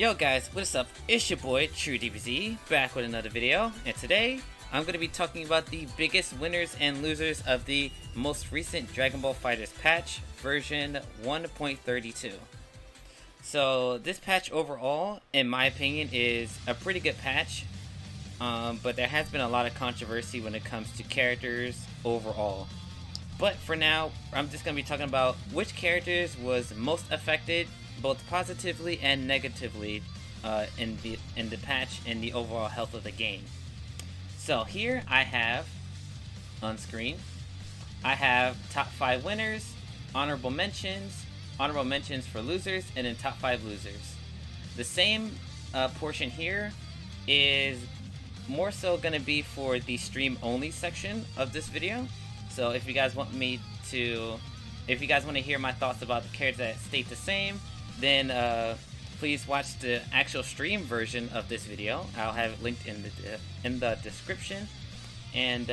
Yo guys, what's up? It's your boy TRUEDBZK back with another video, and today I'm going to be talking about the biggest winners and losers of the most recent Dragon Ball FighterZ patch, version 1.32. So this patch overall, in my opinion, is a pretty good patch, but there has been a lot of controversy when it comes to characters overall. But for now, I'm just going to be talking about which characters was most affected both positively and negatively in the patch and the overall health of the game. So here I have on screen, I have top 5 winners, honorable mentions for losers, and then top 5 losers. The same portion here is more so going to be for the stream only section of this video. So if you guys want to hear my thoughts about the characters that stayed the same, then please watch the actual stream version of this video. I'll have it linked in the description. And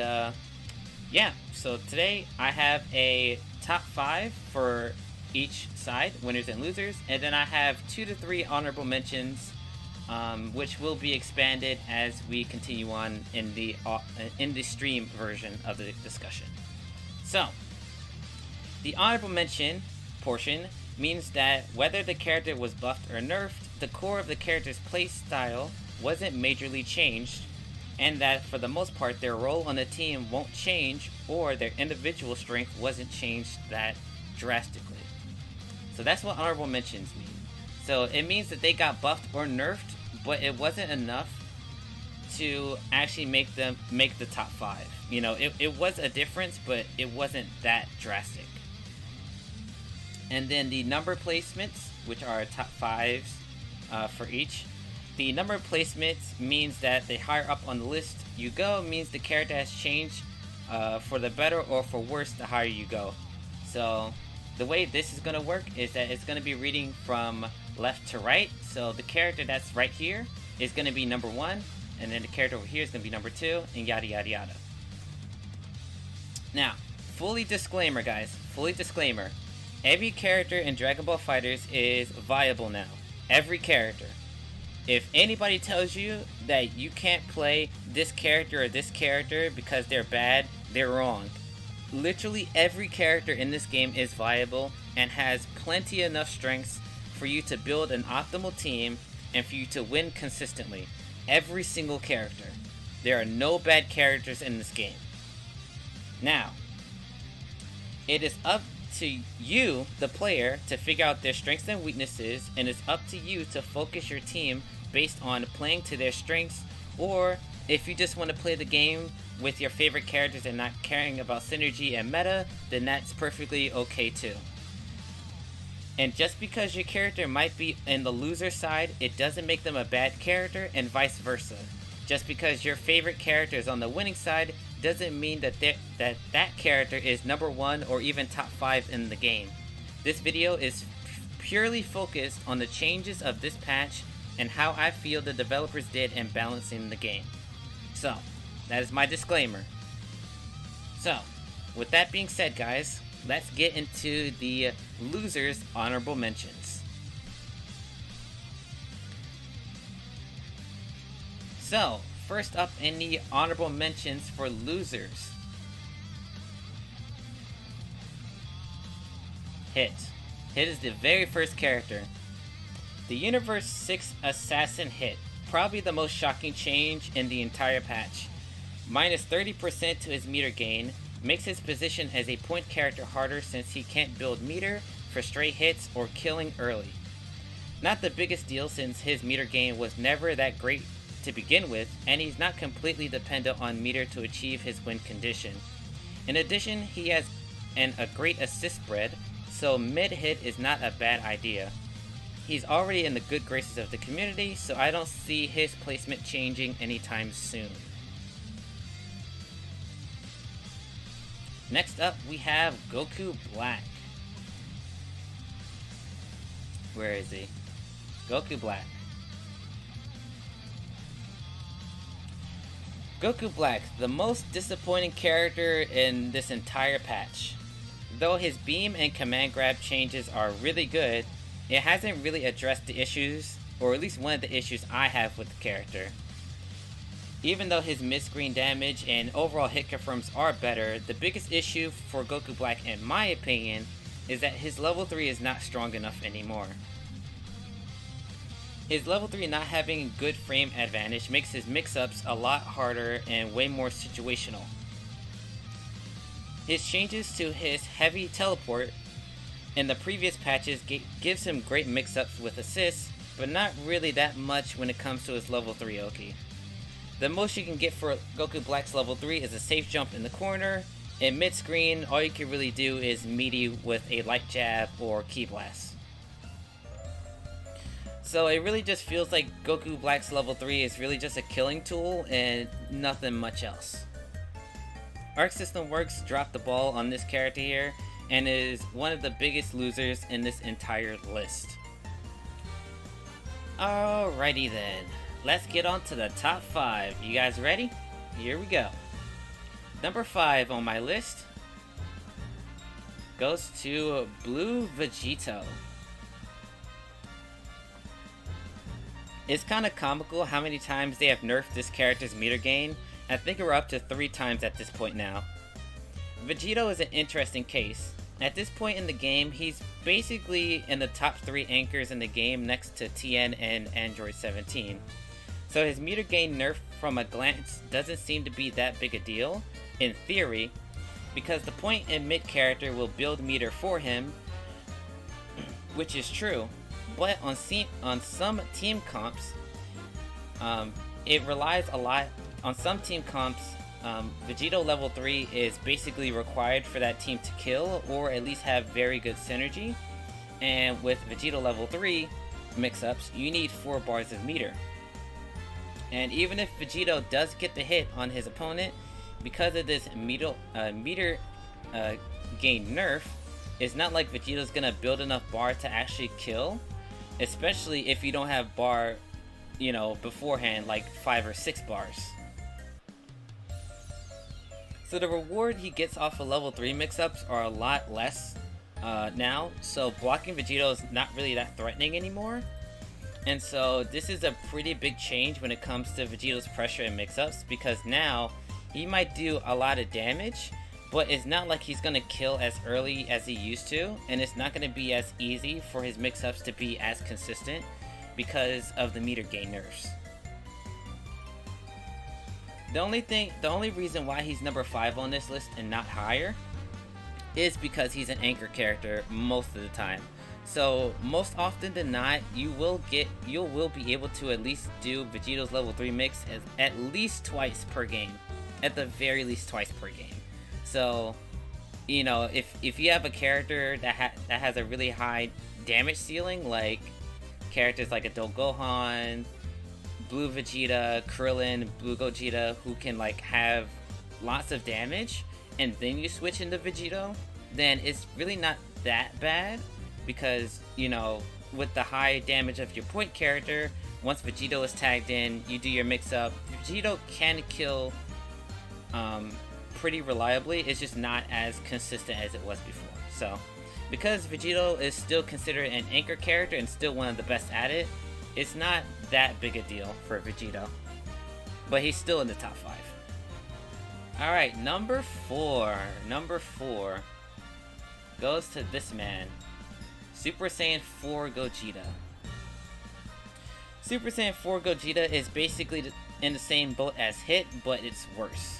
yeah, so today I have a top 5 for each side, winners and losers, and then I have 2 to 3 honorable mentions, which will be expanded as we continue on in the stream version of the discussion. So the honorable mention portion means that whether the character was buffed or nerfed, the core of the character's play style wasn't majorly changed, and that for the most part their role on the team won't change, or their individual strength wasn't changed that drastically. So that's what honorable mentions mean. So it means that they got buffed or nerfed, but it wasn't enough to actually make them make the top 5. You know, it was a difference, but it wasn't that drastic. And then the number placements, which are top 5s for each. The number placements means that the higher up on the list you go means the character has changed for the better or for worse the higher you go. So the way this is going to work is that it's going to be reading from left to right. So the character that's right here is going to be number 1, and then the character over here is going to be number 2, and yada yada yada. Now, fully disclaimer guys, fully disclaimer. Every character in Dragon Ball FighterZ is viable now. Every character. If anybody tells you that you can't play this character or this character because they're bad, they're wrong. Literally every character in this game is viable and has plenty enough strengths for you to build an optimal team and for you to win consistently. Every single character. There are no bad characters in this game. Now, it is up to you, the player, to figure out their strengths and weaknesses, and it's up to you to focus your team based on playing to their strengths, or if you just want to play the game with your favorite characters and not caring about synergy and meta, then that's perfectly okay too. And just because your character might be in the loser side, it doesn't make them a bad character, and vice versa. Just because your favorite character is on the winning side doesn't mean that that character is number 1 or even top 5 in the game. This video is purely focused on the changes of this patch and how I feel the developers did in balancing the game. So, that is my disclaimer. So, with that being said guys, let's get into the losers' honorable mentions. So, first up in the honorable mentions for losers. Hit. Hit is the very first character. The Universe 6 Assassin Hit. Probably the most shocking change in the entire patch. Minus 30% to his meter gain. Makes his position as a point character harder since he can't build meter for stray hits or killing early. Not the biggest deal since his meter gain was never that great to begin with, and he's not completely dependent on meter to achieve his win condition. In addition, he has a great assist spread, so mid-hit is not a bad idea. He's already in the good graces of the community, so I don't see his placement changing anytime soon. Next up, we have Goku Black. Where is he? Goku Black. Goku Black, the most disappointing character in this entire patch. Though his beam and command grab changes are really good, it hasn't really addressed the issues or at least one of the issues I have with the character. Even though his mid-screen damage and overall hit confirms are better, the biggest issue for Goku Black, in my opinion, is that his level 3 is not strong enough anymore. His level 3 not having good frame advantage makes his mix-ups a lot harder and way more situational. His changes to his heavy teleport in the previous patches gives him great mix-ups with assists, but not really that much when it comes to his level 3 Oki. The most you can get for Goku Black's level 3 is a safe jump in the corner. In mid-screen, all you can really do is meaty with a light jab or ki blast. So it really just feels like Goku Black's level 3 is really just a killing tool and nothing much else. Arc System Works dropped the ball on this character here and is one of the biggest losers in this entire list. Alrighty then. Let's get on to the top 5. You guys ready? Here we go. Number 5 on my list goes to Blue Vegito. It's kind of comical how many times they have nerfed this character's meter gain. I think we're up to 3 times at this point now. Vegito is an interesting case. At this point in the game, he's basically in the top 3 anchors in the game next to TN and Android 17. So his meter gain nerf from a glance doesn't seem to be that big a deal, in theory, because the point and mid character will build meter for him, which is true, but on some team comps, it relies a lot on some team comps. Vegito level 3 is basically required for that team to kill or at least have very good synergy, and with Vegito level 3 mix-ups, you need 4 bars of meter. And even if Vegito does get the hit on his opponent, because of this meter gain nerf, it's not like Vegito's gonna build enough bar to actually kill, especially if you don't have bar, beforehand, like 5 or 6 bars. So the reward he gets off of level 3 mix-ups are a lot less now, so blocking Vegito is not really that threatening anymore. And so this is a pretty big change when it comes to Vegito's pressure and mix-ups, because now he might do a lot of damage, but it's not like he's going to kill as early as he used to, and it's not going to be as easy for his mix-ups to be as consistent because of the meter gain nerfs. The only reason why he's number 5 on this list and not higher is because he's an anchor character most of the time. So most often than not, you will be able to at least do Vegito's level 3 mix at least twice per game, at the very least twice per game. So, if you have a character that has a really high damage ceiling, like characters like Adult Gohan, Blue Vegeta, Krillin, Blue Gogeta, who can have lots of damage, and then you switch into Vegito, then it's really not that bad. Because, with the high damage of your point character, once Vegito is tagged in, you do your mix-up. Vegito can kill pretty reliably, it's just not as consistent as it was before. So, because Vegito is still considered an anchor character and still one of the best at it, it's not that big a deal for Vegito. But he's still in the top 5. Alright, number 4 goes to this man. Super Saiyan 4 Gogeta. Super Saiyan 4 Gogeta is basically in the same boat as Hit, but it's worse.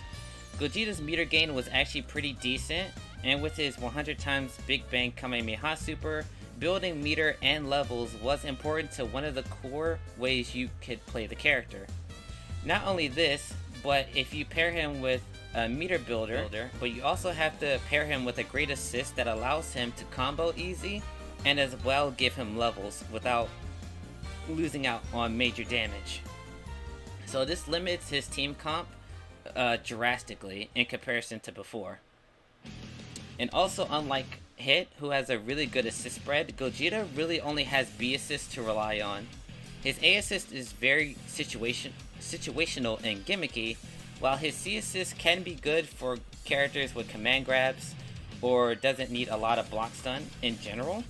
Gogeta's meter gain was actually pretty decent, and with his 100 times Big Bang Kamehameha Super, building meter and levels was important to one of the core ways you could play the character. Not only this, but if you pair him with a meter builder, but you also have to pair him with a great assist that allows him to combo easy, and as well give him levels without losing out on major damage. So this limits his team comp drastically in comparison to before. And also, unlike Hit, who has a really good assist spread, Gogeta really only has B assist to rely on. His A assist is very situational and gimmicky, while his C assist can be good for characters with command grabs or doesn't need a lot of block stun in general.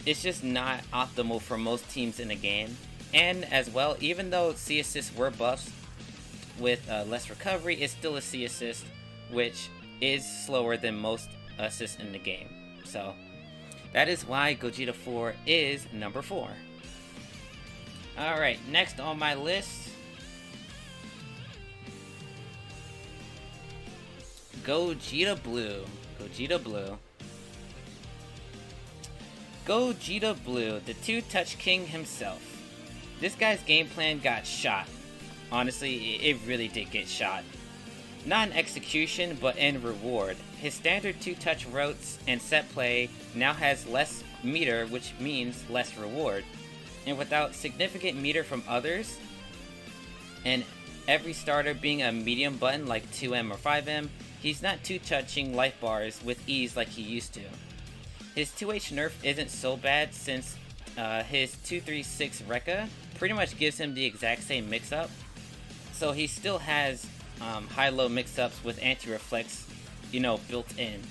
It's just not optimal for most teams in the game. And as well, even though C assists were buffs with less recovery, it's still a C assist, which is slower than most assists in the game. So that is why Gogeta 4 is number 4. Alright, next on my list, Gogeta Blue. Gogeta Blue. Gogeta Blue, the two-touch king himself. This guy's game plan got shot. Honestly, it really did get shot. Not in execution, but in reward. His standard two-touch routes and set play now has less meter, which means less reward. And without significant meter from others, and every starter being a medium button like 2M or 5M, he's not two-touching life bars with ease like he used to. His 2H nerf isn't so bad since his 236 Rekka pretty much gives him the exact same mix-up. So he still has high-low mix-ups with anti-reflex, built in.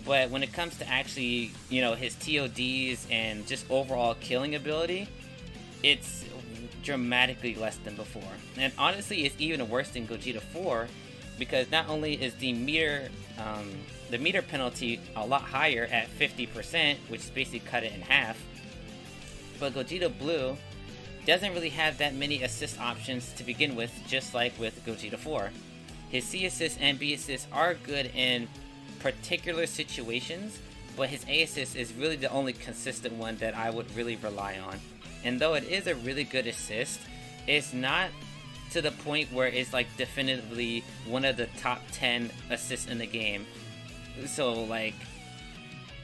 But when it comes to actually, his TODs and just overall killing ability, it's dramatically less than before. And honestly, it's even worse than Gogeta 4, because not only is the meter penalty a lot higher at 50%, which is basically cut it in half, but Gogeta Blue doesn't really have that many assist options to begin with, just like with Gogeta 4. His C assists and B assists are good in particular situations, but his A assist is really the only consistent one that I would really rely on. And though it is a really good assist, it's not to the point where it's like definitively one of the top 10 assists in the game. So like,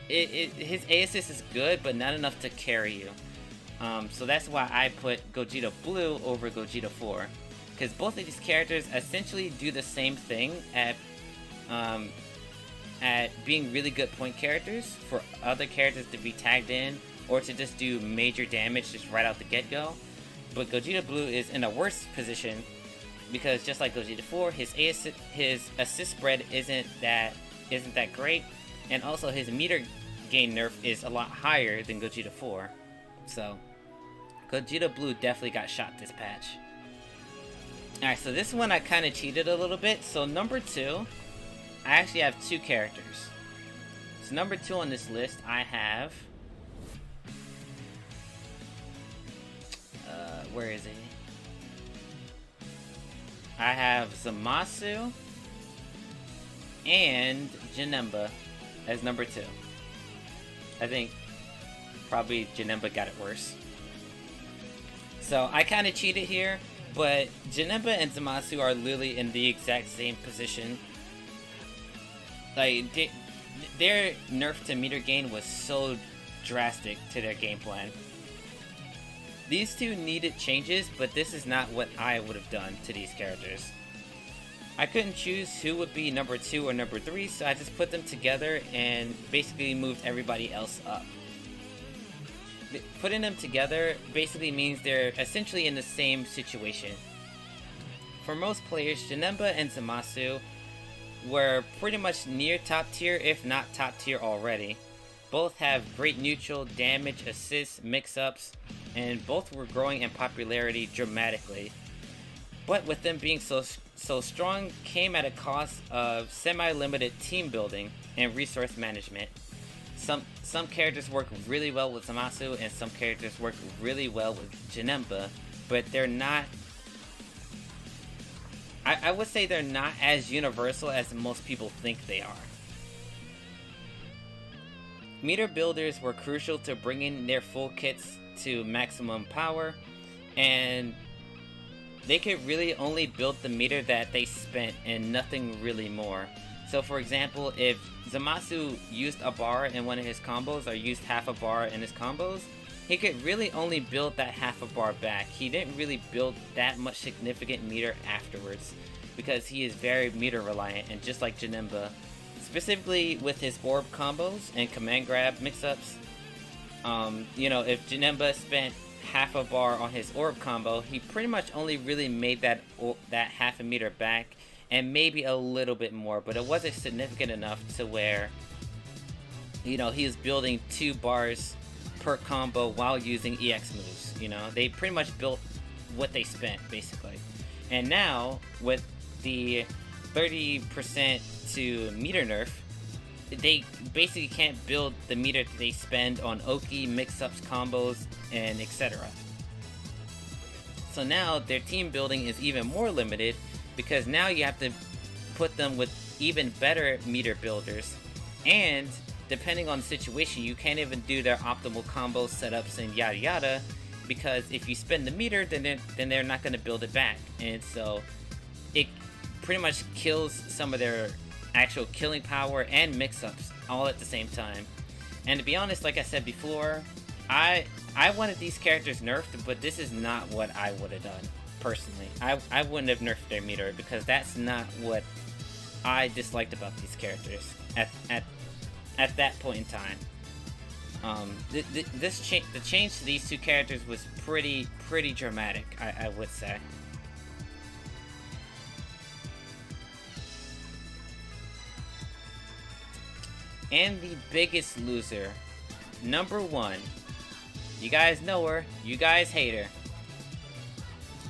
his A assist is good, but not enough to carry you. So that's why I put Gogeta Blue over Gogeta 4. Because both of these characters essentially do the same thing at being really good point characters for other characters to be tagged in or to just do major damage just right out the get-go. But Gogeta Blue is in a worse position because just like Gogeta 4, his assist spread isn't that great, and also his meter gain nerf is a lot higher than Gogeta 4. So Gogeta Blue definitely got shot this patch. Alright, so this one I kind of cheated a little bit. So number 2, I actually have 2 characters. So number 2 on this list, I have... where is he? I have Zamasu and Janemba as number 2. I think probably Janemba got it worse. So I kind of cheated here, but Janemba and Zamasu are literally in the exact same position. Like, their nerf to meter gain was so drastic to their game plan. These two needed changes, but this is not what I would have done to these characters. I couldn't choose who would be number 2 or number 3, so I just put them together and basically moved everybody else up. Putting them together basically means they're essentially in the same situation. For most players, Janemba and Zamasu were pretty much near top tier, if not top tier already. Both have great neutral, damage, assists, mix-ups, and both were growing in popularity dramatically. But with them being so strong came at a cost of semi-limited team building and resource management. Some characters work really well with Zamasu and some characters work really well with Janemba, but they're not... I would say they're not as universal as most people think they are. Meter builders were crucial to bringing their full kits to maximum power, and they could really only build the meter that they spent and nothing really more. So for example, if Zamasu used a bar in one of his combos or used half a bar in his combos, he could really only build that half a bar back. He didn't really build that much significant meter afterwards because he is very meter reliant, and just like Janemba, specifically with his orb combos and command grab mix-ups, if Janemba spent half a bar on his orb combo, he pretty much only really made that half a meter back and maybe a little bit more, but it wasn't significant enough to where he was building 2 bars per combo while using EX moves. You know, they pretty much built what they spent, basically. And now, with the 30% to meter nerf, they basically can't build the meter that they spend on Oki, mix-ups, combos, and etc. So now their team building is even more limited, because now you have to put them with even better meter builders, and depending on the situation, you can't even do their optimal combo setups and yada yada, because if you spend the meter, then they're not going to build it back, and so it pretty much kills some of their actual killing power and mix-ups all at the same time. And to be honest, like I said before, I wanted these characters nerfed, but this is not what I would have done personally. I wouldn't have nerfed their meter, because that's not what I disliked about these characters at that point in time. The change to these two characters was pretty dramatic, I would say. And the biggest loser, number 1. You guys know her. You guys hate her.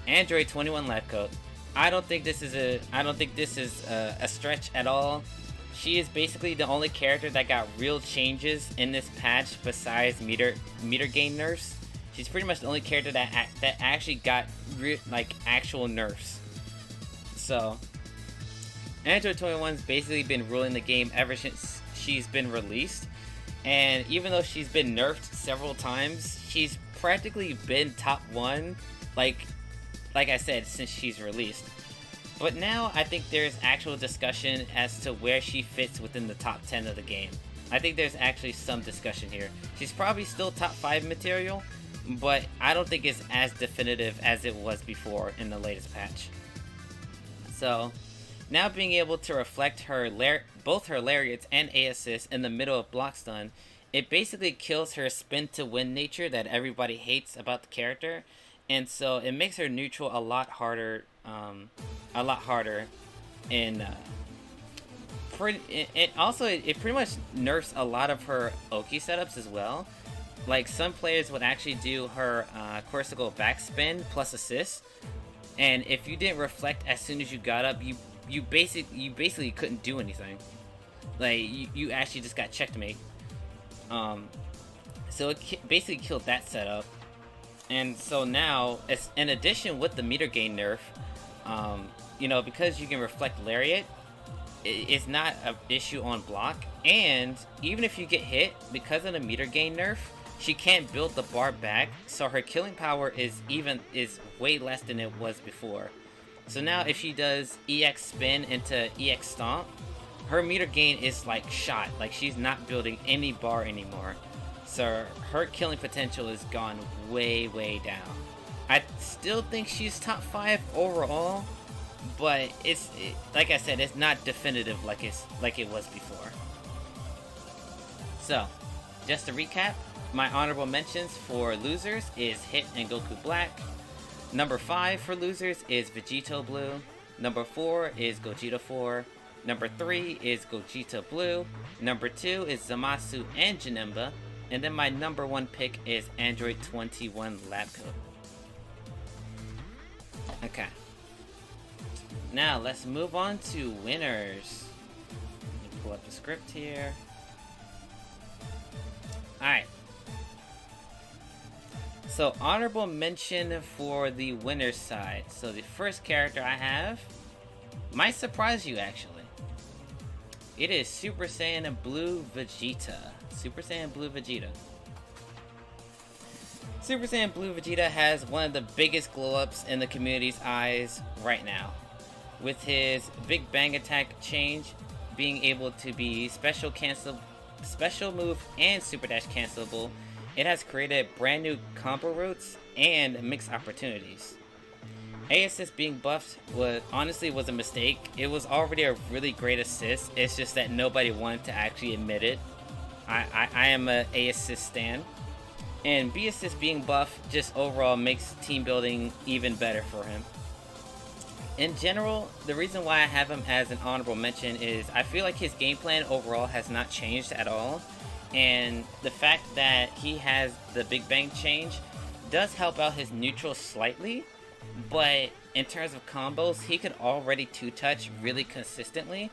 Android 21 Lab Coat. I don't think this is a stretch at all. She is basically the only character that got real changes in this patch besides meter gain nerfs. She's pretty much the only character that actually got actual nerfs. So Android 21's basically been ruling the game ever since she's been released, and even though she's been nerfed several times, she's practically been top 1, like I said, since she's released. But now I think there's actual discussion as to where she fits within the top 10 of the game. I think there's actually some discussion here. She's probably still top 5 material, but I don't think it's as definitive as it was before in the latest patch. So now being able to reflect her both her lariats and A assist in the middle of block stun, it basically kills her spin to win nature that everybody hates about the character, and so it makes her neutral a lot harder, and it pretty much nerfs a lot of her Oki setups as well. Like, some players would actually do her Corsical backspin plus assist, and if you didn't reflect as soon as you got up, you basically couldn't do anything. Like, you actually just got checkmate. So it basically killed that setup. And so now, in addition with the meter gain nerf, you know, because you can reflect lariat, it's not an issue on block. And even if you get hit, because of the meter gain nerf, she can't build the bar back, so her killing power is way less than it was before. So now if she does EX spin into EX stomp, her meter gain is like shot. Like, she's not building any bar anymore. So her killing potential is gone way down. I still think she's top 5 overall, but like I said, it's not definitive like it was before. So, just to recap, my honorable mentions for losers is Hit and Goku Black. Number 5 for losers is Vegito Blue. Number 4 is Gogeta 4. Number 3 is Gogeta Blue. Number 2 is Zamasu and Janemba. And then my number 1 pick is Android 21 Lab Coat. Okay. Now let's move on to winners. Let me pull up the script here. Alright. So, honorable mention for the winner's side. So the first character I have might surprise you, actually. It is Super Saiyan Blue Vegeta. Super Saiyan Blue Vegeta. Super Saiyan Blue Vegeta has one of the biggest glow-ups in the community's eyes right now. With his Big Bang attack change being able to be special move and super dash cancelable, it has created brand new combo routes and mixed opportunities. A assist being buffed was a mistake. It was already a really great assist, it's just that nobody wanted to actually admit it. I am a assist stan. And B assist being buffed just overall makes team building even better for him. In general, the reason why I have him as an honorable mention is I feel like his game plan overall has not changed at all. And the fact that he has the Big Bang change does help out his neutral slightly, but in terms of combos, he could already 2-touch really consistently.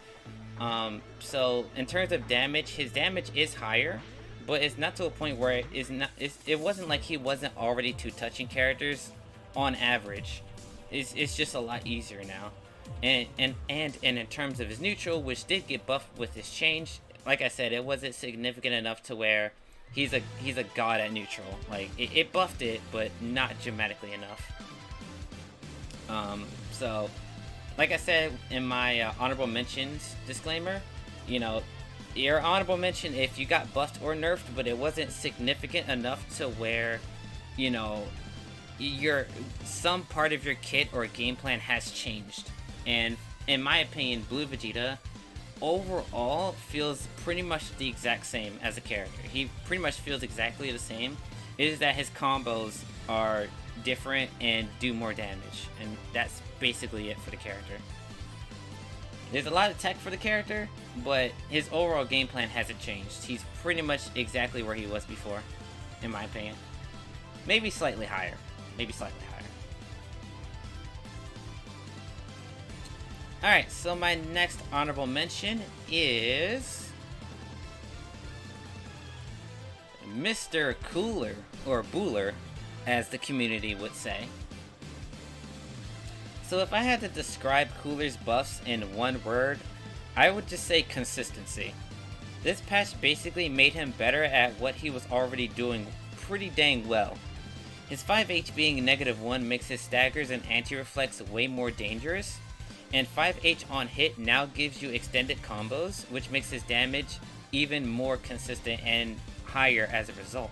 So in terms of damage, his damage is higher, but it's not to a point where it wasn't like he wasn't already 2-touching characters on average. It's just a lot easier now. And in terms of his neutral, which did get buffed with his change, like I said, it wasn't significant enough to where he's a god at neutral. Like it buffed it, but not dramatically enough. So like I said in my honorable mentions disclaimer, you know, your honorable mention if you got buffed or nerfed, but it wasn't significant enough to where, you know, some part of your kit or game plan has changed. And in my opinion, Blue Vegeta overall feels pretty much the exact same as a character. He pretty much feels exactly the same. It is that his combos are different and do more damage, and that's basically it for the character. There's a lot of tech for the character, but his overall game plan hasn't changed. He's pretty much exactly where he was before, in my opinion. Maybe slightly higher. Alright, so my next honorable mention is Mr. Cooler, or Booler, as the community would say. So if I had to describe Cooler's buffs in one word, I would just say consistency. This patch basically made him better at what he was already doing pretty dang well. His 5H being -1 makes his staggers and anti-reflex way more dangerous, and 5H on hit now gives you extended combos, which makes his damage even more consistent and higher as a result.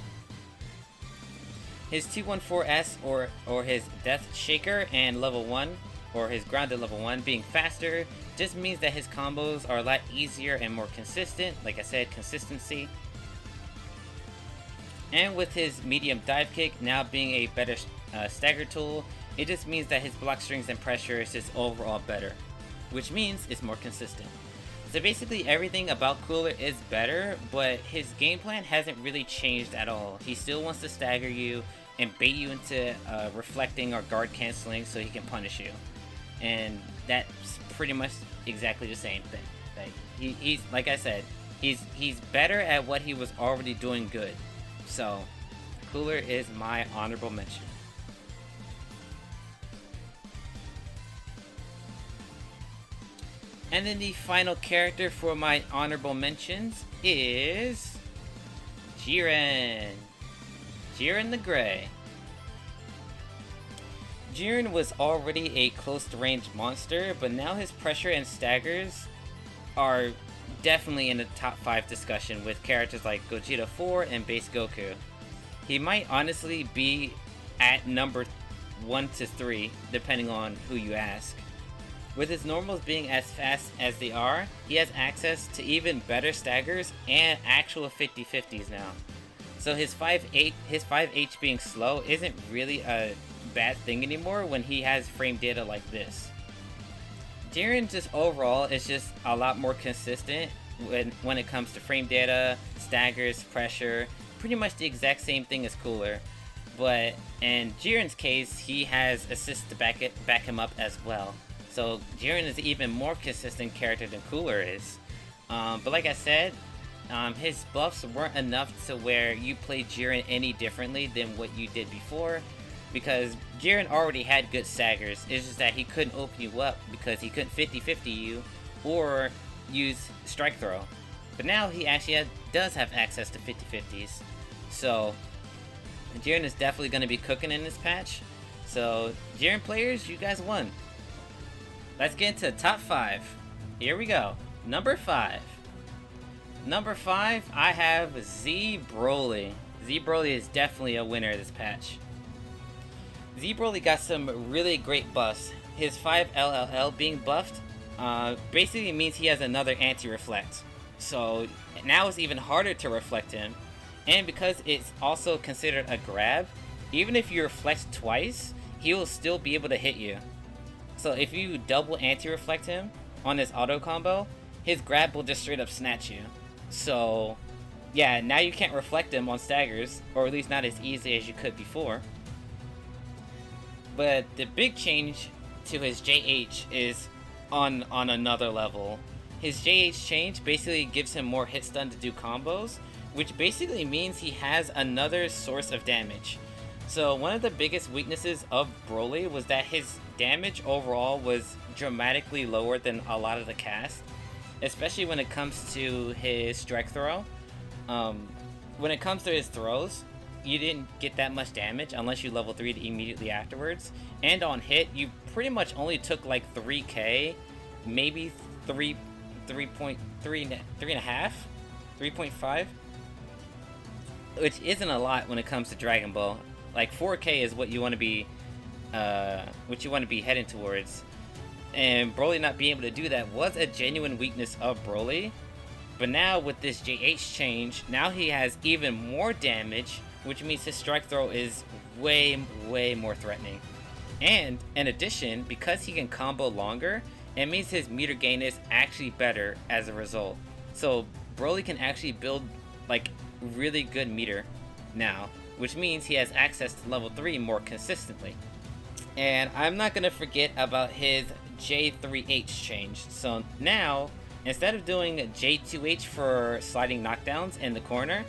His 214S or his Death Shaker and level 1, or his grounded level 1 being faster, just means that his combos are a lot easier and more consistent. Like I said, consistency. And with his medium dive kick now being a better stagger tool, it just means that his block strings and pressure is just overall better, which means it's more consistent. So basically everything about Cooler is better, but his game plan hasn't really changed at all. He still wants to stagger you and bait you into reflecting or guard canceling so he can punish you. And that's pretty much exactly the same thing. Like, he's like I said, he's better at what he was already doing good. So Cooler is my honorable mention. And then the final character for my honorable mentions is Jiren. Jiren the Grey. Jiren was already a close-range monster, but now his pressure and staggers are definitely in the top 5 discussion with characters like Gogeta 4 and Base Goku. He might honestly be at number 1 to 3, depending on who you ask. With his normals being as fast as they are, he has access to even better staggers and actual 50-50s now. So his 5H being slow isn't really a bad thing anymore when he has frame data like this. Jiren just overall is just a lot more consistent when it comes to frame data, staggers, pressure, pretty much the exact same thing as Cooler. But in Jiren's case, he has assists to back him up as well. So Jiren is an even more consistent character than Cooler is. But like I said, his buffs weren't enough to where you play Jiren any differently than what you did before, because Jiren already had good staggers. It's just that he couldn't open you up because he couldn't 50-50 you or use strike throw. But now he actually does have access to 50-50s. So Jiren is definitely going to be cooking in this patch. So Jiren players, you guys won. Let's get into the top 5. Here we go. Number 5. Number 5, I have Z Broly. Z Broly is definitely a winner of this patch. Z Broly got some really great buffs. His 5 LLL being buffed basically means he has another anti-reflect. So now it's even harder to reflect him. And because it's also considered a grab, even if you reflect twice, he will still be able to hit you. So if you double anti-reflect him on his auto combo, his grab will just straight up snatch you. So yeah, now you can't reflect him on staggers, or at least not as easy as you could before. But the big change to his JH is on another level. His JH change basically gives him more hit stun to do combos, which basically means he has another source of damage. So one of the biggest weaknesses of Broly was that his damage overall was dramatically lower than a lot of the cast, especially when it comes to his strike throw. When it comes to his throws, you didn't get that much damage unless you level 3'd immediately afterwards. And on hit, you pretty much only took like 3k, maybe 3.5, 3.5, which isn't a lot when it comes to Dragon Ball. Like 4k is what you want to be, heading towards. And Broly not being able to do that was a genuine weakness of Broly. But now with this JH change, now he has even more damage, which means his strike throw is way more threatening. And in addition, because he can combo longer, it means his meter gain is actually better as a result. So Broly can actually build like really good meter now, which means he has access to level 3 more consistently. And I'm not going to forget about his J3H change. So now, instead of doing J2H for sliding knockdowns in the corner,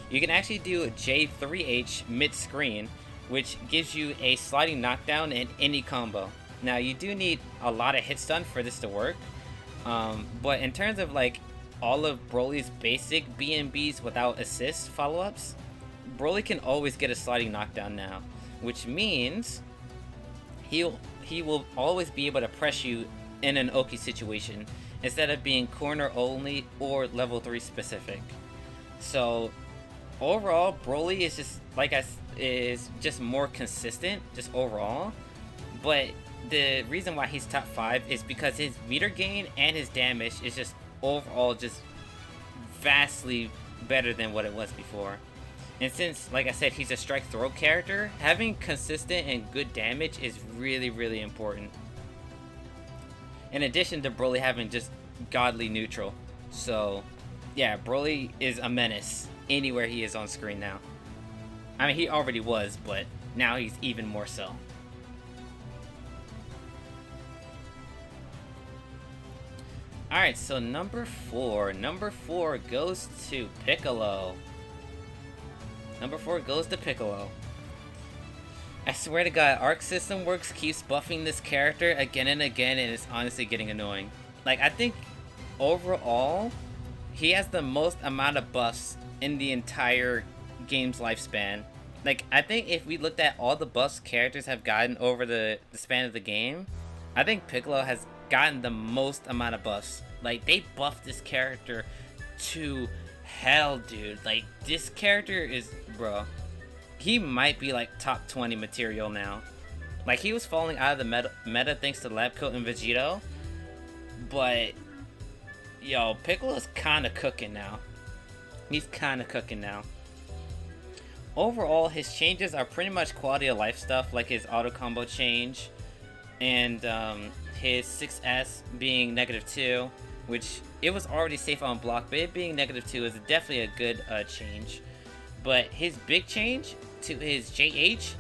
you can actually do J3H mid-screen, which gives you a sliding knockdown in any combo. Now, you do need a lot of hit stun for this to work, but in terms of like all of Broly's basic BNBs without assist follow-ups, Broly can always get a sliding knockdown now, which means he will always be able to press you in an Oki situation instead of being corner only or level 3 specific. So overall, Broly is just is just more consistent just overall, but the reason why he's top 5 is because his meter gain and his damage is just overall just vastly better than what it was before. And since, like I said, he's a strike throw character, having consistent and good damage is really important. In addition to Broly having just godly neutral. So yeah, Broly is a menace anywhere he is on screen now. I mean, he already was, but now he's even more so. Alright, so number 4. Number 4 goes to Piccolo. Number 4 goes to Piccolo. I swear to God, Arc System Works keeps buffing this character again and again, and it's honestly getting annoying. Like, I think overall, he has the most amount of buffs in the entire game's lifespan. Like, I think if we looked at all the buffs characters have gotten over the span of the game, I think Piccolo has gotten the most amount of buffs. Like, they buffed this character to hell, dude. Like, this character is, bro, he might be like top 20 material now. Like, he was falling out of the meta thanks to Lab Coat and Vegito, but yo, Piccolo's kind of cooking now. He's kind of cooking now. Overall, his changes are pretty much quality of life stuff, like his auto combo change and his 6S being -2, which it was already safe on block, but it being -2 is definitely a good change. But his big change to his JH,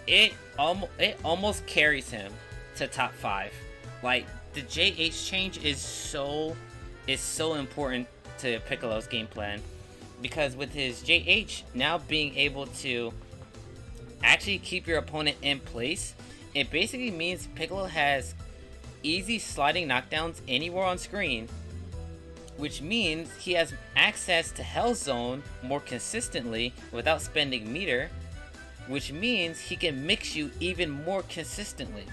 it almost carries him to top 5. Like, the JH change is so important to Piccolo's game plan, because with his JH now being able to actually keep your opponent in place, it basically means Piccolo has easy sliding knockdowns anywhere on screen, which means he has access to Hell Zone more consistently without spending meter, which means he can mix you even more consistently.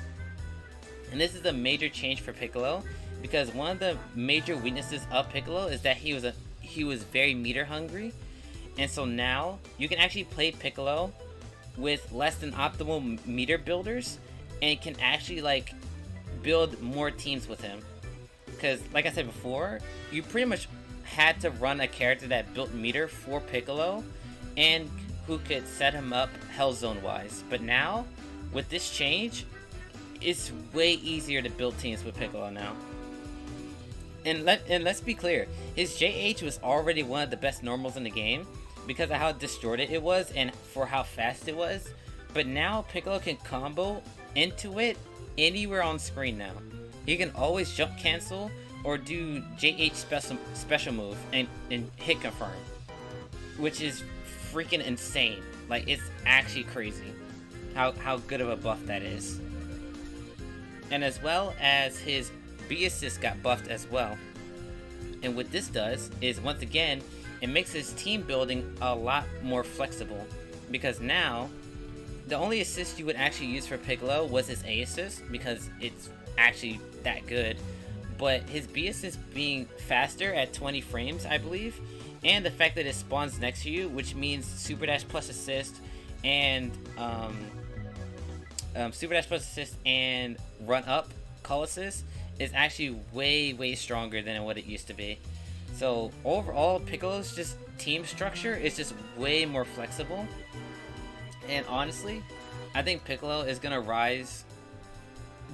And this is a major change for Piccolo, because one of the major weaknesses of Piccolo is that he was very meter hungry, and so now you can actually play Piccolo with less than optimal meter builders and can actually like build more teams with him. Because like I said before, you pretty much had to run a character that built meter for Piccolo and who could set him up Hell Zone wise. But now with this change, it's way easier to build teams with Piccolo now. And let's be clear, his JH was already one of the best normals in the game because of how distorted it was and for how fast it was. But now Piccolo can combo into it anywhere on screen now. He can always jump cancel or do JH special move and hit confirm, which is freaking insane. Like, it's actually crazy how good of a buff that is. And as well as his B assist got buffed as well. And what this does is, once again, it makes his team building a lot more flexible, because now the only assist you would actually use for Piccolo was his A assist, because it's actually that good. But his B assist being faster at 20 frames, I believe, and the fact that it spawns next to you, which means Super Dash plus assist and run up call assist is actually way stronger than what it used to be. So overall, Piccolo's just team structure is just way more flexible. And honestly, I think Piccolo is gonna rise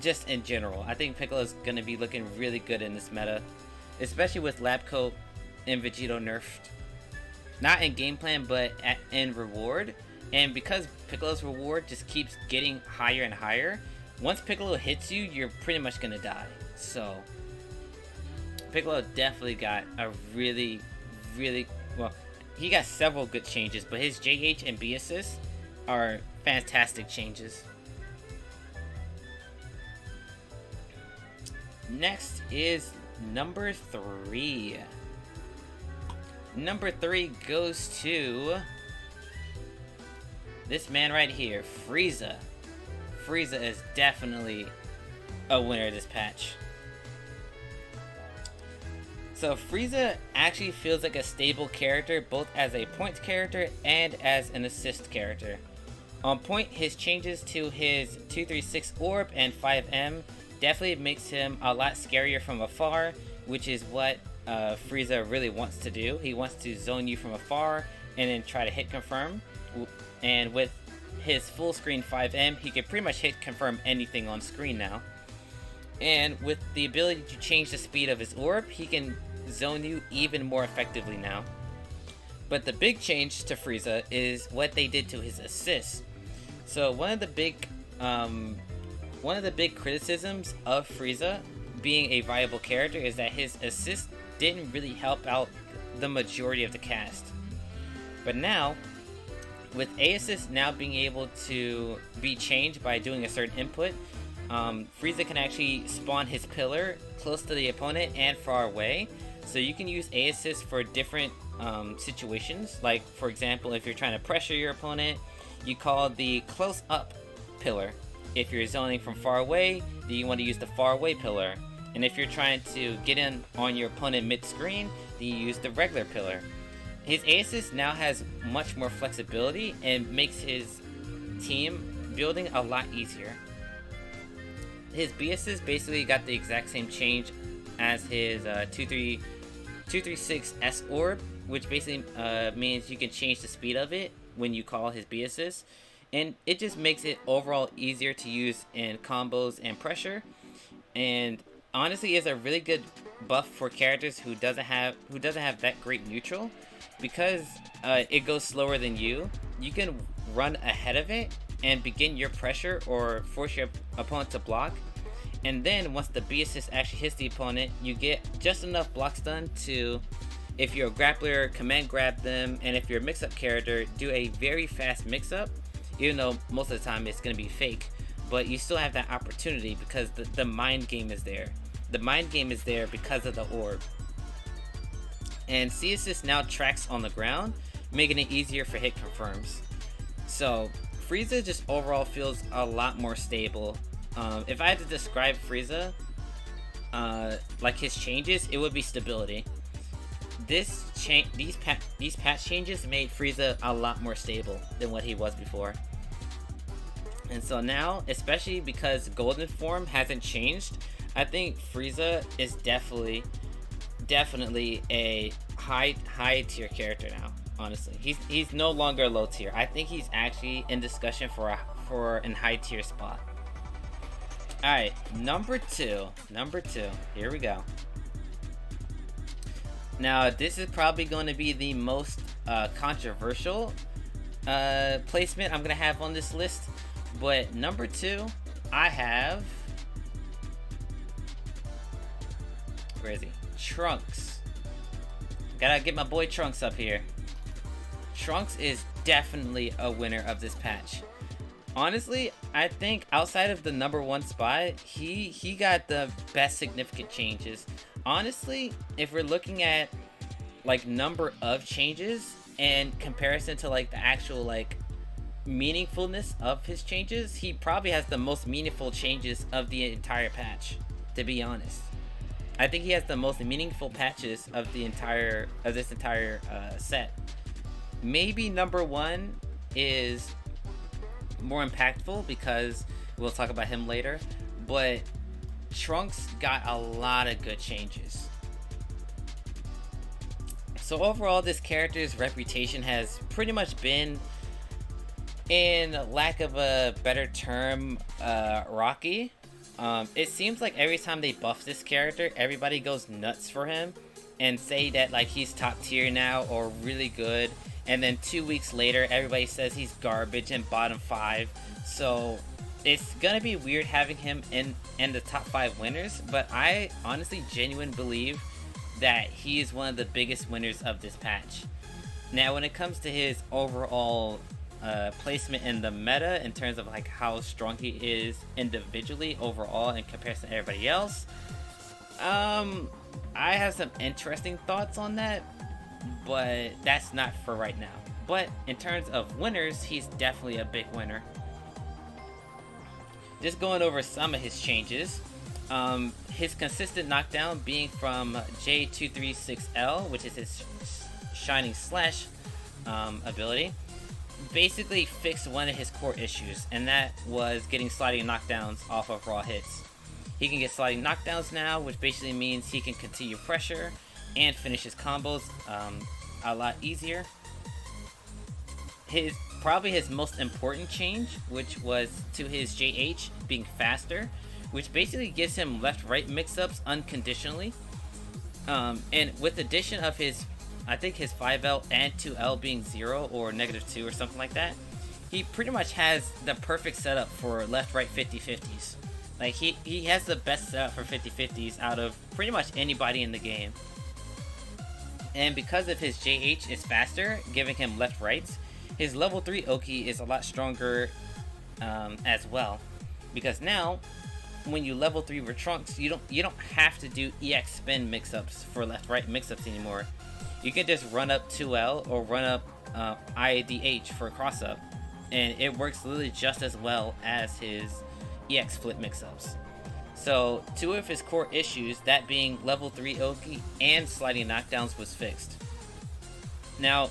just in general. I think Piccolo is gonna be looking really good in this meta, especially with Lab Coat and Vegito nerfed. Not in game plan, but in reward. And because Piccolo's reward just keeps getting higher and higher, once Piccolo hits you, you're pretty much gonna die. So Piccolo definitely got a really well, he got several good changes, but his JH and B assists are fantastic changes. Next is number 3. Number 3 goes to this man right here, Frieza. Frieza is definitely a winner of this patch. So Frieza actually feels like a stable character, both as a points character and as an assist character. On point, his changes to his 236 orb and 5M definitely makes him a lot scarier from afar, which is what Frieza really wants to do. He wants to zone you from afar and then try to hit confirm. And with his full screen 5M, he can pretty much hit confirm anything on screen now. And with the ability to change the speed of his orb, he can zone you even more effectively now. But the big change to Frieza is what they did to his assists. So one of the big criticisms of Frieza being a viable character is that his assists didn't really help out the majority of the cast. But now, with A assist now being able to be changed by doing a certain input, Frieza can actually spawn his pillar close to the opponent and far away. So you can use A assist for different situations. Like, for example, if you're trying to pressure your opponent, you call the close up pillar. If you're zoning from far away, then you want to use the far away pillar. And if you're trying to get in on your opponent mid-screen, then you use the regular pillar. His A assist now has much more flexibility and makes his team building a lot easier. His B assist basically got the exact same change as his 236 S orb, which basically means you can change the speed of it when you call his B assist, and it just makes it overall easier to use in combos and pressure. And honestly, it's a really good buff for characters who doesn't have that great neutral, because it goes slower than you. You can run ahead of it and begin your pressure or force your opponent to block. And then once the B assist actually hits the opponent, you get just enough blocks done to, if you're a grappler, command grab them, and if you're a mix-up character, do a very fast mix-up, even though most of the time it's going to be fake. But you still have that opportunity because the mind game is there. The mind game is there because of the orb. And C assist now tracks on the ground, making it easier for hit confirms. So Frieza just overall feels a lot more stable. If I had to describe Frieza, like his changes, it would be stability. These patch changes made Frieza a lot more stable than what he was before. And so now, especially because Golden Form hasn't changed, I think Frieza is definitely a high tier character now. Honestly, he's no longer a low tier. I think he's actually in discussion for a high tier spot. All right, number two. Here we go. Now, this is probably going to be the most controversial placement I'm going to have on this list. But number 2, I have... Where is he? Trunks. Gotta get my boy Trunks up here. Trunks is definitely a winner of this patch. Honestly, I think outside of the number 1 spot, he got the best significant changes. Honestly, if we're looking at like number of changes in comparison to like the actual like meaningfulness of his changes, he probably has the most meaningful changes of the entire patch, to be honest. I think he has the most meaningful patches of this entire set. Maybe number 1 is more impactful because we'll talk about him later, but Trunks got a lot of good changes. So overall, this character's reputation has pretty much been, in lack of a better term, rocky. It seems like every time they buff this character, everybody goes nuts for him and say that like he's top tier now or really good, and then 2 weeks later everybody says he's garbage and bottom 5. So it's gonna be weird having him in the top 5 winners, but I honestly genuinely believe that he is one of the biggest winners of this patch. Now when it comes to his overall placement in the meta in terms of like how strong he is individually overall in comparison to everybody else, I have some interesting thoughts on that, but that's not for right now. But in terms of winners, he's definitely a big winner. Just going over some of his changes, his consistent knockdown being from J236L, which is his Shining Slash ability, basically fixed one of his core issues, and that was getting sliding knockdowns off of raw hits. He can get sliding knockdowns now, which basically means he can continue pressure and finish his combos a lot easier. Probably his most important change, which was to his JH being faster, which basically gives him left-right mix-ups unconditionally. And with addition of his, I think his 5L and 2L being 0 or -2 or something like that, he pretty much has the perfect setup for left-right 50-50s. Like he has the best setup for 50-50s out of pretty much anybody in the game. And because of his JH is faster, giving him left-rights, his level 3 Oki is a lot stronger as well. Because now, when you level 3 with Trunks, you don't have to do EX spin mix-ups for left-right mix-ups anymore. You can just run up 2L or run up IDH for cross-up, and it works literally just as well as his EX flip mix-ups. So 2 of his core issues, that being level 3 Oki and sliding knockdowns, was fixed. Now,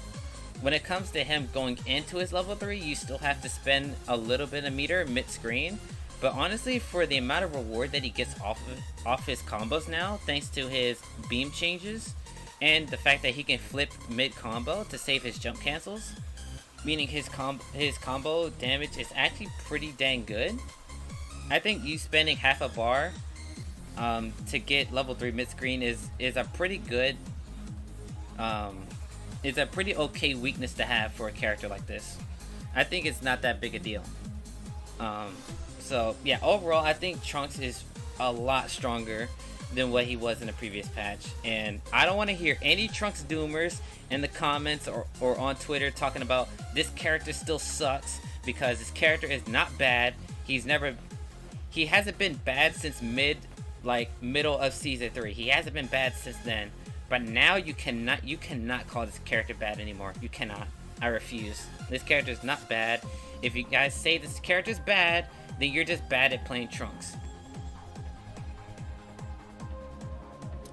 when it comes to him going into his level 3, you still have to spend a little bit of meter mid-screen, but honestly, for the amount of reward that he gets off his combos now, thanks to his beam changes, and the fact that he can flip mid-combo to save his jump cancels, meaning his combo damage is actually pretty dang good. I think you spending half a bar to get level 3 mid-screen is a pretty good, is a pretty okay weakness to have for a character like this. I think it's not that big a deal. So yeah, overall I think Trunks is a lot stronger than what he was in the previous patch, and I don't want to hear any Trunks doomers in the comments or on Twitter talking about this character still sucks, because this character is not bad. He hasn't been bad since middle of season 3. He hasn't been bad since then. But now you cannot call this character bad anymore. You cannot. I refuse. This character is not bad. If you guys say this character is bad, then you're just bad at playing Trunks.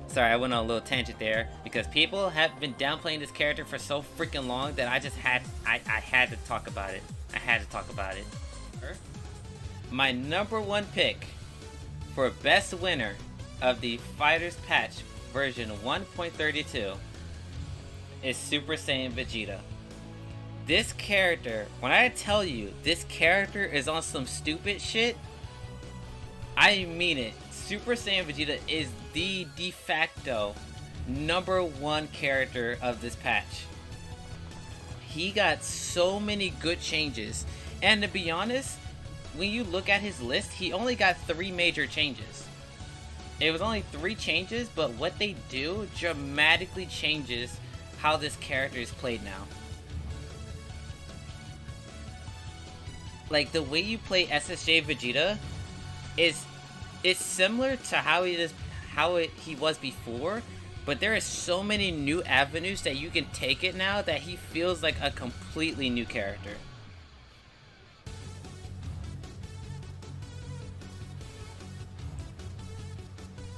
Sorry, I went on a little tangent there because people have been downplaying this character for so freaking long that I had to talk about it. I had to talk about it. My number 1 pick for best winner of the Fighters patch version 1.32 is Super Saiyan Vegeta. This character, when I tell you this character is on some stupid shit, I mean it. Super Saiyan Vegeta is the de facto #1 character of this patch. He got so many good changes, and to be honest, when you look at his list, he only got 3 major changes. It was only 3 changes, but what they do dramatically changes how this character is played now. Like, the way you play SSJ Vegeta is similar to how he was before, but there are so many new avenues that you can take it now that he feels like a completely new character.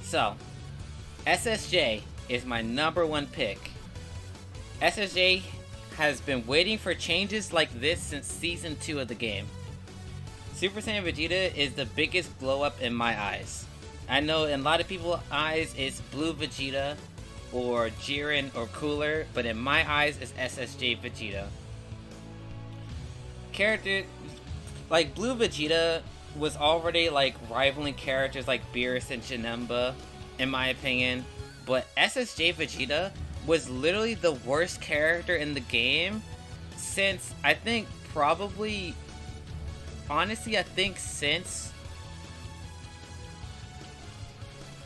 So, SSJ is my #1 pick. SSJ has been waiting for changes like this since Season 2 of the game. Super Saiyan Vegeta is the biggest glow up in my eyes. I know in a lot of people's eyes it's Blue Vegeta or Jiren or Cooler, but in my eyes it's SSJ Vegeta. Character like Blue Vegeta was already like rivaling characters like Beerus and Janemba, in my opinion, but SSJ Vegeta was literally the worst character in the game since I think since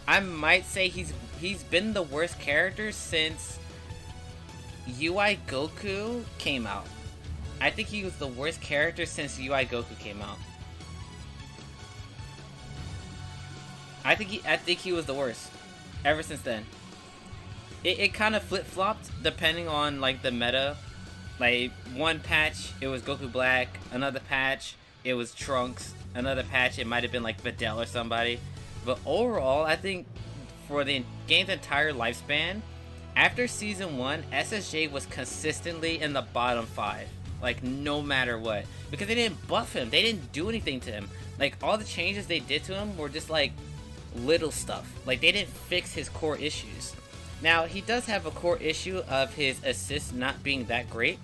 I might say he's been the worst character since UI Goku came out. I think he was the worst character since UI Goku came out. I think he was the worst ever since then. It kind of flip-flopped depending on like the meta. Like one patch it was Goku Black, another patch it was Trunks, another patch it might have been like Videl or somebody. But overall, I think for the game's entire lifespan, after Season 1, SSJ was consistently in the bottom 5. Like, no matter what. Because they didn't buff him. They didn't do anything to him. Like, all the changes they did to him were just, like, little stuff. Like, they didn't fix his core issues. Now, he does have a core issue of his assists not being that great.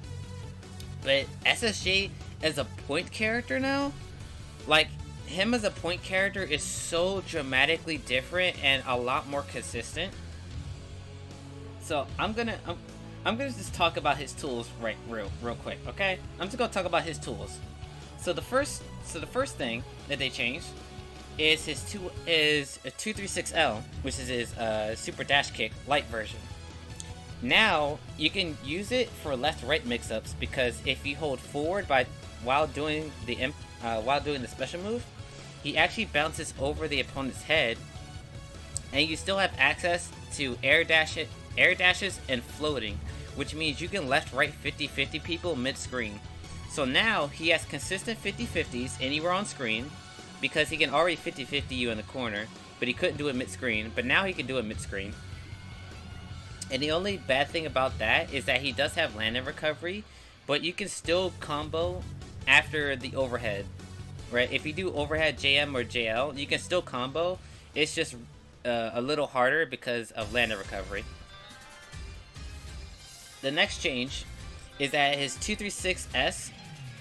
But SSJ as a point character now, like, him as a point character is so dramatically different and a lot more consistent. So I'm gonna just talk about his tools real quick, okay? I'm just gonna talk about his tools. So the first thing that they changed is a 236L, which is his super dash kick light version. Now you can use it for left-right mix-ups because if you hold forward while doing the special move, he actually bounces over the opponent's head, and you still have access to air dashes and floating, which means you can left-right 50-50 people mid-screen. So now he has consistent 50-50s anywhere on screen because he can already 50-50 you in the corner, but he couldn't do it mid-screen, but now he can do it mid-screen. And the only bad thing about that is that he does have land and recovery, but you can still combo after the overhead. Right, if you do overhead JM or JL, you can still combo. It's just a little harder because of land and recovery. The next change is that his 236S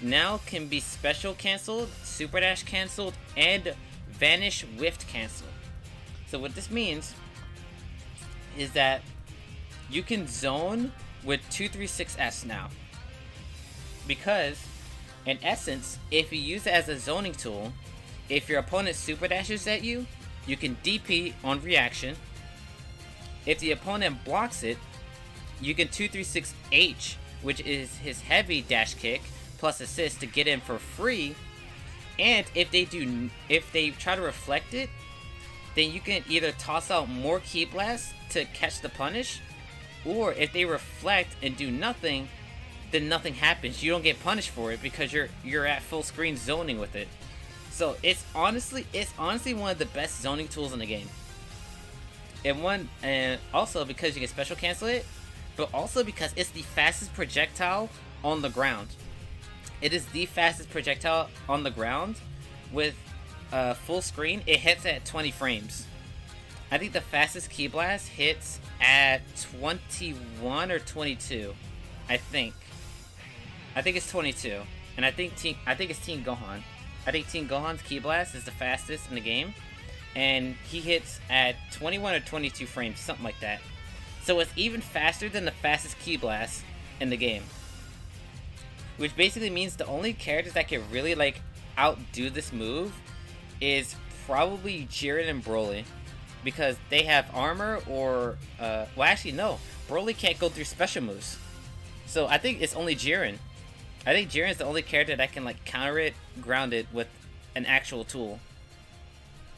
now can be special cancelled, super dash cancelled, and vanish whiffed cancelled. So what this means is that you can zone with 236S now. Because in essence, if you use it as a zoning tool, if your opponent super dashes at you, you can DP on reaction. If the opponent blocks it, you can 236H, which is his heavy dash kick plus assist to get in for free. And if they try to reflect it, then you can either toss out more Ki Blasts to catch the punish, or if they reflect and do nothing, then nothing happens. You don't get punished for it because you're at full screen zoning with it. So it's honestly one of the best zoning tools in the game. And also because you can special cancel it, but also because it's the fastest projectile on the ground. It is the fastest projectile on the ground with full screen. It hits at 20 frames. I think the fastest Ki Blast hits at 21 or 22. I think it's 22, and I think it's Team Gohan. I think Team Gohan's Ki Blast is the fastest in the game, and he hits at 21 or 22 frames, something like that. So it's even faster than the fastest Ki Blast in the game. Which basically means the only characters that can really like outdo this move is probably Jiren and Broly. Because they have armor or, well actually no, Broly can't go through special moves. So I think it's only Jiren. I think Jiren is the only character that can like counter it, ground it with an actual tool.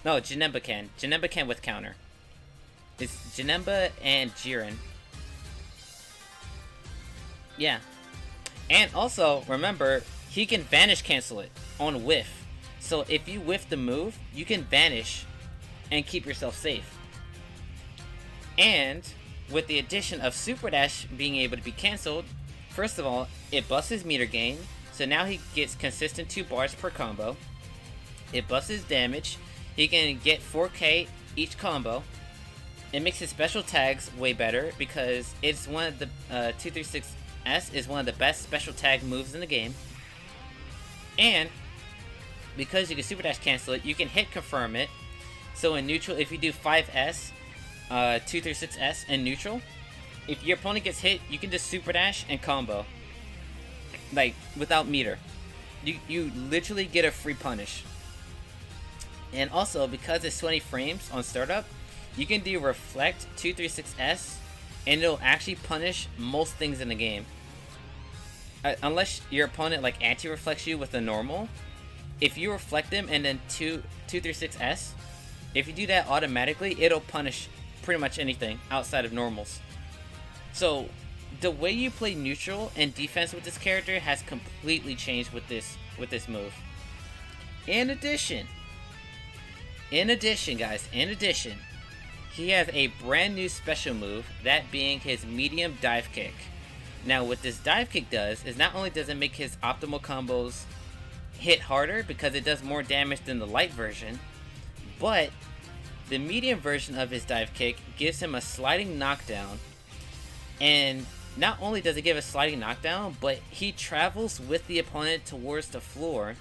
No, Janemba can. Janemba can with counter. It's Janemba and Jiren. Yeah. And also, remember, he can vanish cancel it on whiff. So if you whiff the move, you can vanish and keep yourself safe. And with the addition of Super Dash being able to be cancelled, first of all, it busts his meter gain. So now he gets consistent 2 bars per combo. It busts his damage. He can get 4k each combo. It makes his special tags way better because it's one of the 236S is one of the best special tag moves in the game. And because you can Super Dash cancel it, you can hit confirm it. So in neutral, if you do 5S, 236S in neutral, if your opponent gets hit, you can just Super Dash and combo. Like, without meter. You literally get a free punish. And also, because it's 20 frames on startup, you can do Reflect 236S, and it'll actually punish most things in the game. Unless your opponent like anti-reflects you with a normal, if you reflect them and then 236S, if you do that automatically, it'll punish pretty much anything outside of normals. So the way you play neutral and defense with this character has completely changed with this move. In addition guys, he has a brand new special move, that being his medium dive kick. Now what this dive kick does is not only does it make his optimal combos hit harder because it does more damage than the light version, but the medium version of his dive kick gives him a sliding knockdown. And not only does it give a sliding knockdown, but he travels with the opponent towards the floor,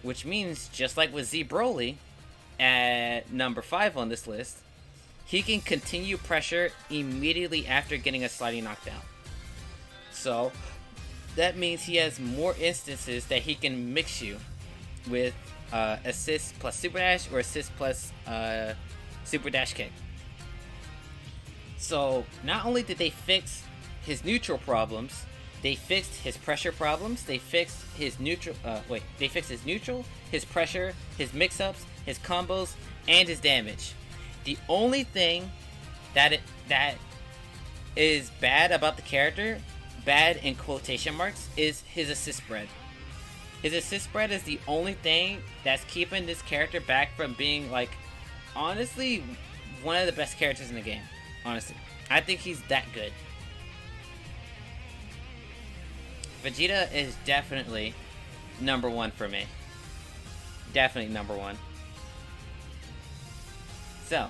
which means just like with Z Broly at number 5 on this list, he can continue pressure immediately after getting a sliding knockdown. So that means he has more instances that he can mix you with assist plus super dash or assist plus super dash kick. So not only did they fix his neutral problems, they fixed his pressure problems, they fixed his neutral, they fixed his neutral, his pressure, his mix-ups, his combos, and his damage. The only thing that is bad about the character, bad in quotation marks, is his assist spread. His assist spread is the only thing that's keeping this character back from being, like, honestly, one of the best characters in the game. Honestly, I think he's that good. Vegeta is definitely number 1 for me. Definitely number 1. So,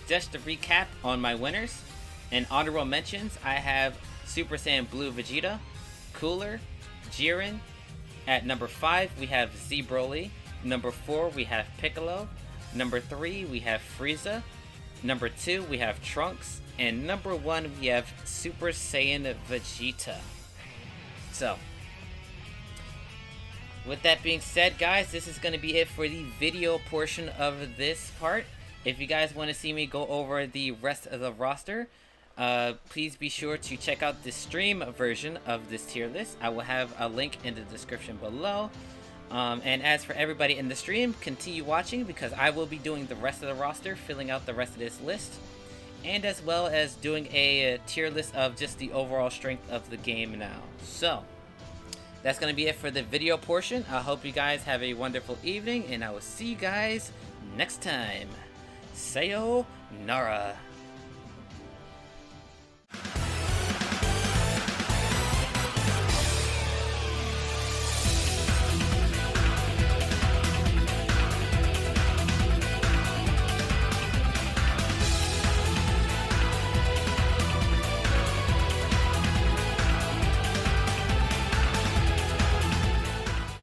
just to recap on my winners and honorable mentions, I have Super Saiyan Blue Vegeta, Cooler, Jiren. At number 5, we have Z Broly. Number 4, we have Piccolo. Number 3, we have Frieza. Number 2, we have Trunks. And number 1, we have Super Saiyan Vegeta. So, with that being said, guys, this is going to be it for the video portion of this part. If you guys want to see me go over the rest of the roster, please be sure to check out the stream version of this tier list. I will have a link in the description below. And as for everybody in the stream, continue watching because I will be doing the rest of the roster, filling out the rest of this list, and as well as doing a tier list of just the overall strength of the game now. So, that's going to be it for the video portion. I hope you guys have a wonderful evening, and I will see you guys next time. Sayonara.